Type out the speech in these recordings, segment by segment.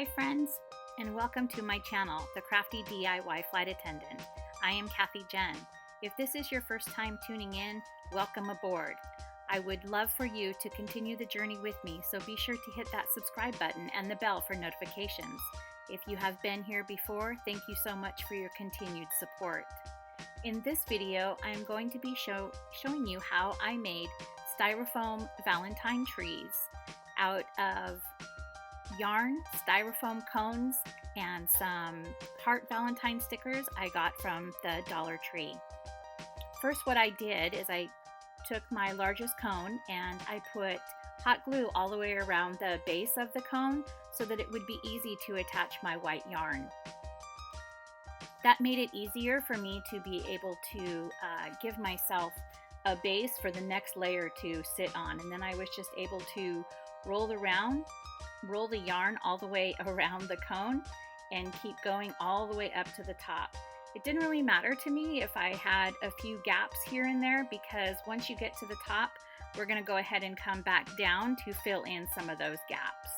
Hi friends, and welcome to my channel, The Crafty DIY Flight Attendant. I am Kathy Jen. If this is your first time tuning in, welcome aboard. I would love for you to continue the journey with me, so be sure to hit that subscribe button and the bell for notifications. If you have been here before, thank you so much for your continued support. In this video, I am going to be showing you how I made styrofoam Valentine trees out of yarn, styrofoam cones, and some heart Valentine stickers I got from the Dollar Tree. First, what I did is I took my largest cone and I put hot glue all the way around the base of the cone so that it would be easy to attach my white yarn. That made it easier for me to be able to give myself a base for the next layer to sit on, and then I was just able to roll the yarn all the way around the cone and keep going all the way up to the top. It didn't really matter to me if I had a few gaps here and there, because once you get to the top, we're going to go ahead and come back down to fill in some of those gaps.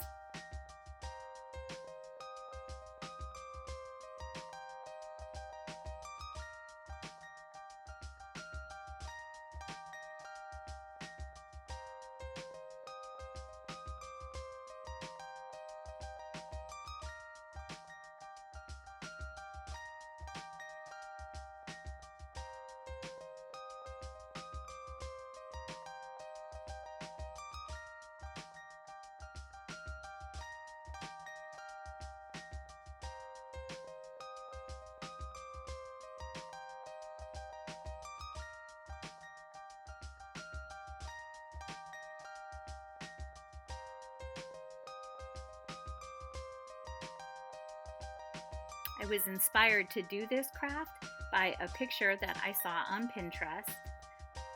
I was inspired to do this craft by a picture that I saw on Pinterest.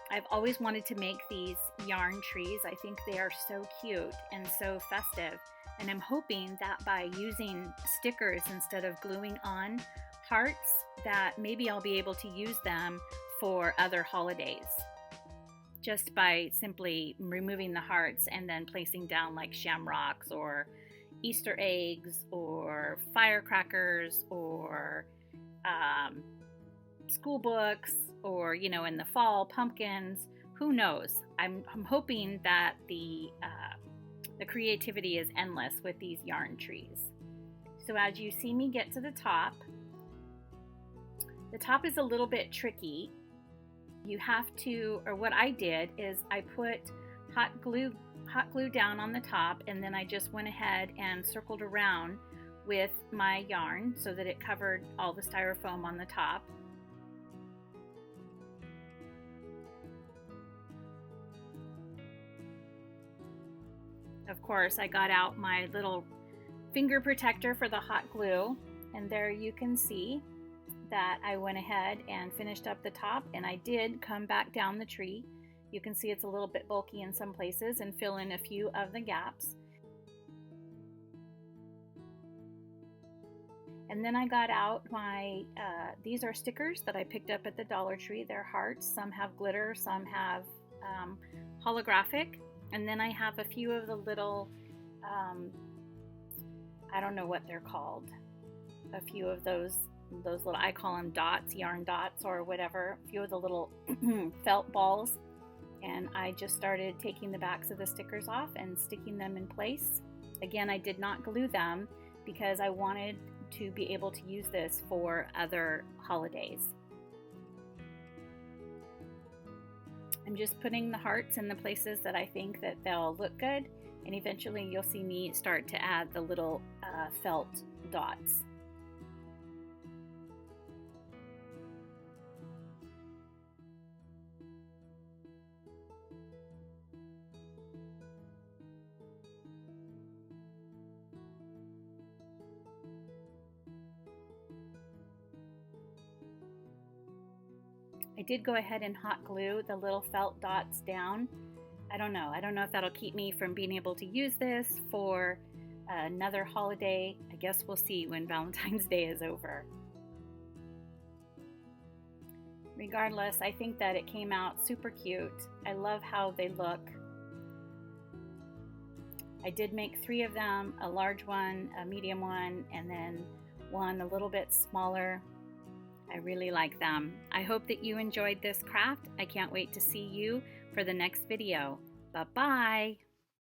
I've always wanted to make these yarn trees. I think they are so cute and so festive, and I'm hoping that by using stickers instead of gluing on hearts, that maybe I'll be able to use them for other holidays, just by simply removing the hearts and then placing down like shamrocks or Easter eggs or firecrackers or school books, or in the fall, pumpkins. Who knows? I'm hoping that the creativity is endless with these yarn trees. So as you see me get to the top is a little bit tricky. You have to, or what I did is I put hot glue down on the top, and then I just went ahead and circled around with my yarn so that it covered all the styrofoam on the top. Of course, I got out my little finger protector for the hot glue, and there you can see that I went ahead and finished up the top, and I did come back down the tree. You can see it's a little bit bulky in some places, and fill in a few of the gaps. And then I got out my, these are stickers that I picked up at the Dollar Tree. They're hearts, some have glitter, some have holographic. And then I have a few of the little, I don't know what they're called, a few of those little, I call them dots, yarn dots or whatever, a few of the little felt balls. And I just started taking the backs of the stickers off and sticking them in place. Again, I did not glue them because I wanted to be able to use this for other holidays. I'm just putting the hearts in the places that I think that they'll look good, and eventually you'll see me start to add the little felt dots. I did go ahead and hot glue the little felt dots down. I don't know if that'll keep me from being able to use this for another holiday. I guess we'll see when Valentine's Day is over. Regardless, I think that it came out super cute. I love how they look. I did make 3 of them, a large one, a medium one, and then one a little bit smaller. I really like them. I hope that you enjoyed this craft. I can't wait to see you for the next video. Bye-bye.